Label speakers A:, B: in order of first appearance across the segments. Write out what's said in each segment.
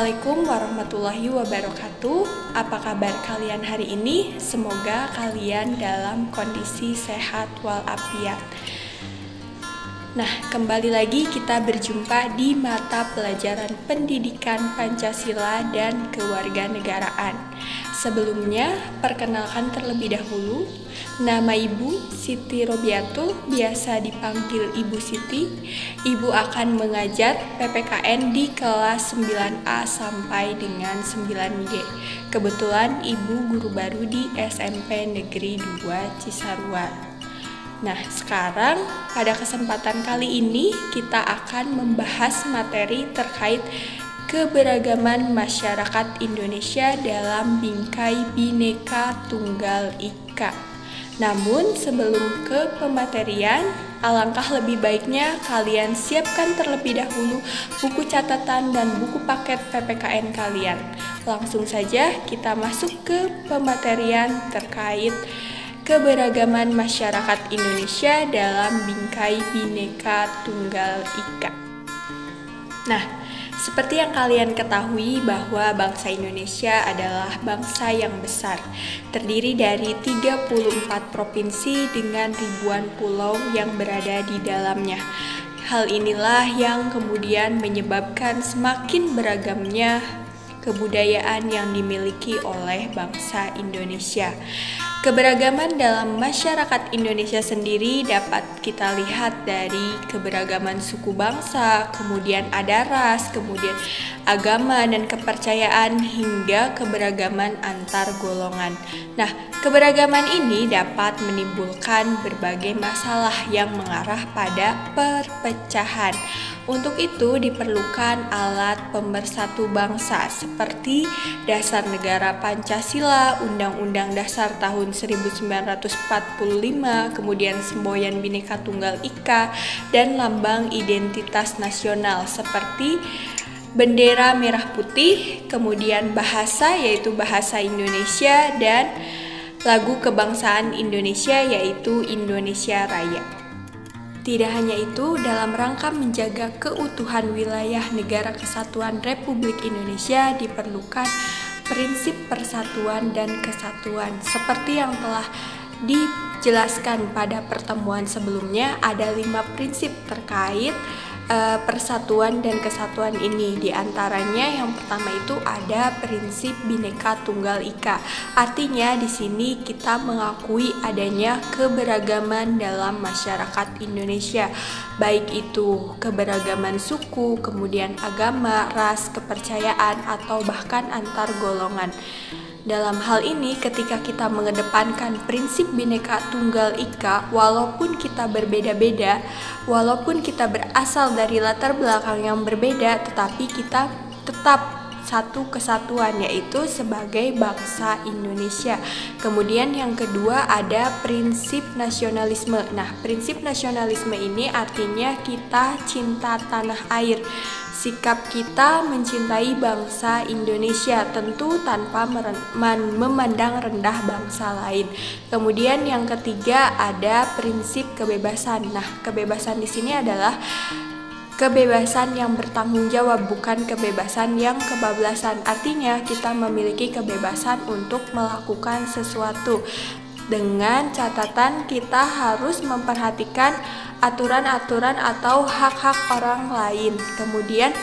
A: Assalamualaikum warahmatullahi wabarakatuh. Apa kabar kalian hari ini? Semoga kalian dalam kondisi sehat walafiat. Nah, kembali lagi kita berjumpa di mata pelajaran pendidikan Pancasila dan kewarganegaraan. Sebelumnya, perkenalkan terlebih dahulu. Nama Ibu Siti Robiatul, biasa dipanggil Ibu Siti. Ibu akan mengajar PPKN di kelas 9A sampai dengan 9G. Kebetulan Ibu guru baru di SMP Negeri 2 Cisarua. Nah, sekarang pada kesempatan kali ini kita akan membahas materi terkait keberagaman masyarakat Indonesia dalam bingkai Bhinneka Tunggal Ika. Namun sebelum ke pematerian, alangkah lebih baiknya kalian siapkan terlebih dahulu buku catatan dan buku paket PPKN kalian. Langsung saja kita masuk ke pematerian terkait keberagaman masyarakat Indonesia dalam bingkai Bhinneka Tunggal Ika. Nah, seperti yang kalian ketahui bahwa bangsa Indonesia adalah bangsa yang besar, terdiri dari 34 provinsi dengan ribuan pulau yang berada di dalamnya. Hal inilah yang kemudian menyebabkan semakin beragamnya kebudayaan yang dimiliki oleh bangsa Indonesia. Keberagaman dalam masyarakat Indonesia sendiri dapat kita lihat dari keberagaman suku bangsa, kemudian ada ras, kemudian agama dan kepercayaan, hingga keberagaman antar golongan. Nah, keberagaman ini dapat menimbulkan berbagai masalah yang mengarah pada perpecahan. Untuk itu diperlukan alat pemersatu bangsa seperti Dasar Negara Pancasila, Undang-Undang Dasar tahun 1945, kemudian Semboyan Bhinneka Tunggal Ika, dan lambang identitas nasional seperti bendera merah putih, kemudian bahasa yaitu bahasa Indonesia, dan lagu kebangsaan Indonesia yaitu Indonesia Raya. Tidak hanya itu, dalam rangka menjaga keutuhan wilayah Negara Kesatuan Republik Indonesia diperlukan prinsip persatuan dan kesatuan. Seperti yang telah dijelaskan pada pertemuan sebelumnya, ada 5 prinsip terkait persatuan dan kesatuan ini. Di antaranya yang pertama itu ada prinsip Bhinneka Tunggal Ika. Artinya di sini kita mengakui adanya keberagaman dalam masyarakat Indonesia, baik itu keberagaman suku, kemudian agama, ras, kepercayaan, atau bahkan antar golongan. Dalam hal ini, ketika kita mengedepankan prinsip Bhinneka Tunggal Ika, walaupun kita berbeda-beda, walaupun kita berasal dari latar belakang yang berbeda, tetapi kita tetap satu kesatuan, yaitu sebagai bangsa Indonesia. Kemudian yang kedua ada prinsip nasionalisme. Nah, prinsip nasionalisme ini artinya kita cinta tanah air. Sikap kita mencintai bangsa Indonesia, tentu tanpa memandang rendah bangsa lain. Kemudian yang ketiga ada prinsip kebebasan. Nah, kebebasan di sini adalah kebebasan yang bertanggung jawab, bukan kebebasan yang kebablasan. Artinya kita memiliki kebebasan untuk melakukan sesuatu, dengan catatan kita harus memperhatikan aturan-aturan atau hak-hak orang lain. Kemudian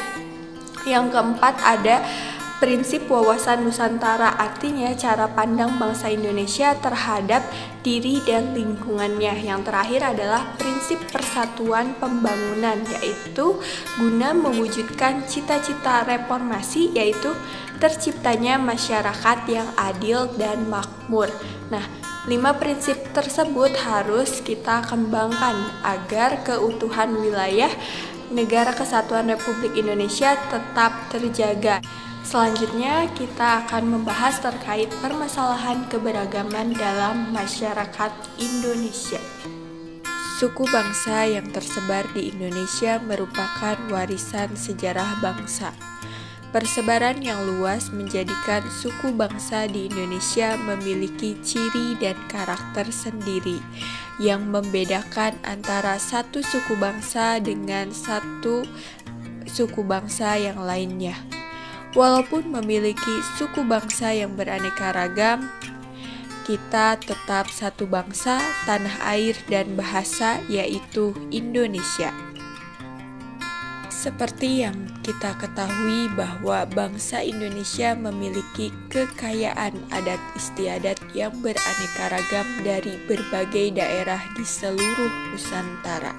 A: yang keempat ada prinsip wawasan Nusantara, artinya cara pandang bangsa Indonesia terhadap diri dan lingkungannya. Yang terakhir adalah prinsip persatuan pembangunan, yaitu guna mewujudkan cita-cita reformasi, yaitu terciptanya masyarakat yang adil dan makmur. Nah, 5 prinsip tersebut harus kita kembangkan agar keutuhan wilayah Negara Kesatuan Republik Indonesia tetap terjaga. Selanjutnya kita akan membahas terkait permasalahan keberagaman dalam masyarakat Indonesia. Suku bangsa yang tersebar di Indonesia merupakan warisan sejarah bangsa. Persebaran yang luas menjadikan suku bangsa di Indonesia memiliki ciri dan karakter sendiri yang membedakan antara satu suku bangsa dengan satu suku bangsa yang lainnya. Walaupun memiliki suku bangsa yang beraneka ragam, kita tetap satu bangsa, tanah air, dan bahasa, yaitu Indonesia. Seperti yang kita ketahui bahwa bangsa Indonesia memiliki kekayaan adat istiadat yang beraneka ragam dari berbagai daerah di seluruh Nusantara.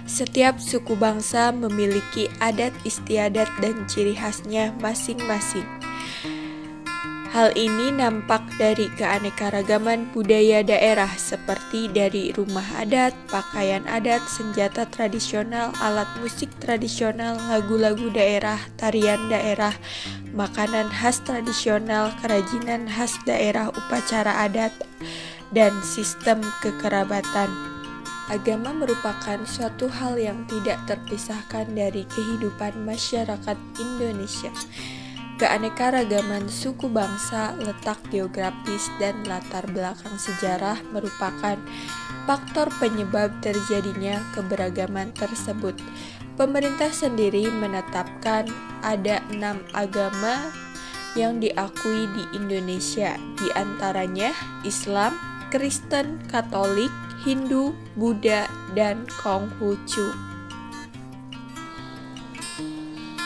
A: Setiap suku bangsa memiliki adat istiadat dan ciri khasnya masing-masing. Hal ini nampak dari keanekaragaman budaya daerah seperti dari rumah adat, pakaian adat, senjata tradisional, alat musik tradisional, lagu-lagu daerah, tarian daerah, makanan khas tradisional, kerajinan khas daerah, upacara adat, dan sistem kekerabatan. Agama merupakan suatu hal yang tidak terpisahkan dari kehidupan masyarakat Indonesia. Keanekaragaman suku bangsa, letak geografis, dan latar belakang sejarah merupakan faktor penyebab terjadinya keberagaman tersebut. Pemerintah sendiri menetapkan ada 6 agama yang diakui di Indonesia, di antaranya Islam, Kristen, Katolik, Hindu, Buddha, dan Konghucu.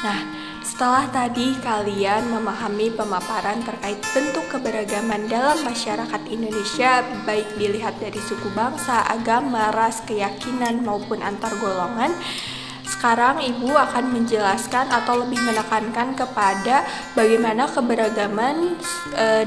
A: Nah, setelah tadi kalian memahami pemaparan terkait bentuk keberagaman dalam masyarakat Indonesia, baik dilihat dari suku bangsa, agama, ras, keyakinan, maupun antar golongan, sekarang Ibu akan menjelaskan atau lebih menekankan kepada bagaimana keberagaman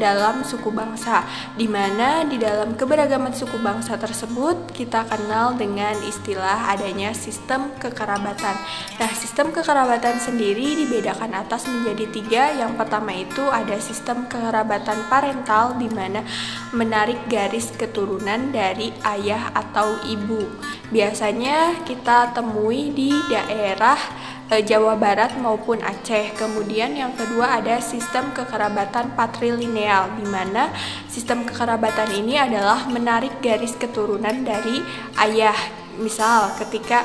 A: dalam suku bangsa, di mana di dalam keberagaman suku bangsa tersebut kita kenal dengan istilah adanya sistem kekerabatan. Nah, sistem kekerabatan sendiri dibedakan atas menjadi 3. Yang pertama itu ada sistem kekerabatan parental, di mana menarik garis keturunan dari ayah atau ibu. Biasanya kita temui di daerah Jawa Barat maupun Aceh. Kemudian yang kedua ada sistem kekerabatan patrilineal, di mana sistem kekerabatan ini adalah menarik garis keturunan dari ayah. Misal ketika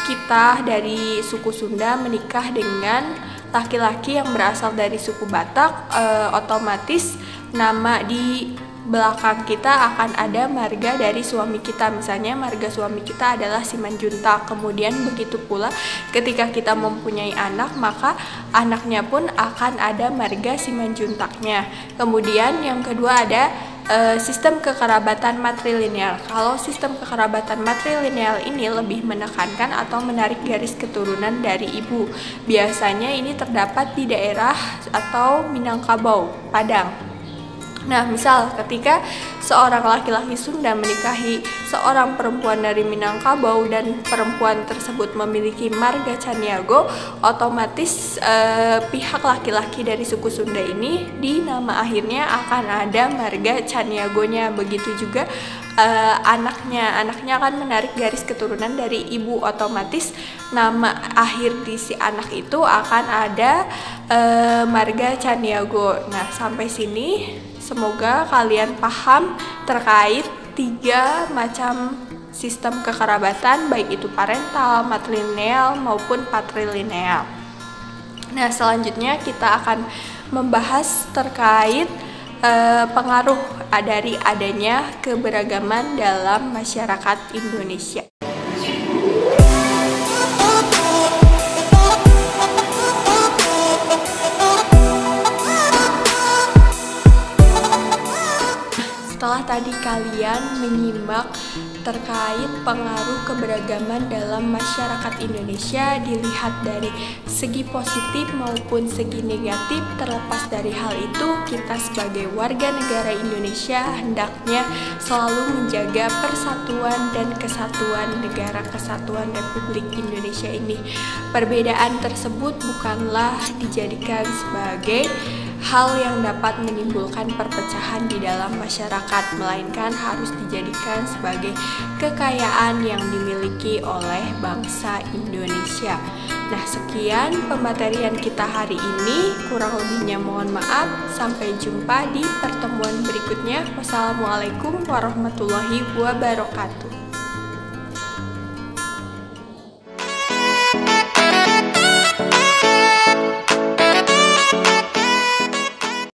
A: kita dari suku Sunda menikah dengan laki-laki yang berasal dari suku Batak, otomatis nama di belakang kita akan ada marga dari suami kita. Misalnya marga suami kita adalah Simanjuntak. Kemudian begitu pula ketika kita mempunyai anak, maka anaknya pun akan ada marga Simanjuntaknya. Kemudian yang kedua ada sistem kekerabatan matrilineal. Kalau sistem kekerabatan matrilineal ini lebih menekankan atau menarik garis keturunan dari ibu. Biasanya ini terdapat di daerah atau Minangkabau, Padang. Nah, misal ketika seorang laki-laki Sunda menikahi seorang perempuan dari Minangkabau dan perempuan tersebut memiliki marga Caniago, otomatis pihak laki-laki dari suku Sunda ini di nama akhirnya akan ada marga Caniagonya. Begitu juga anaknya akan menarik garis keturunan dari ibu, otomatis nama akhir di si anak itu akan ada marga Caniago. Nah, sampai sini semoga kalian paham terkait 3 macam sistem kekerabatan, baik itu parental, matrilineal, maupun patrilineal. Nah, selanjutnya kita akan membahas terkait pengaruh dari adanya keberagaman dalam masyarakat Indonesia. Setelah tadi kalian menyimak terkait pengaruh keberagaman dalam masyarakat Indonesia dilihat dari segi positif maupun segi negatif, terlepas dari hal itu kita sebagai warga negara Indonesia hendaknya selalu menjaga persatuan dan kesatuan negara kesatuan Republik Indonesia ini. Perbedaan tersebut bukanlah dijadikan sebagai hal yang dapat menimbulkan perpecahan di dalam masyarakat, melainkan harus dijadikan sebagai kekayaan yang dimiliki oleh bangsa Indonesia. Nah, sekian pematerian kita hari ini, kurang lebihnya mohon maaf. Sampai jumpa di pertemuan berikutnya. Wassalamualaikum warahmatullahi wabarakatuh.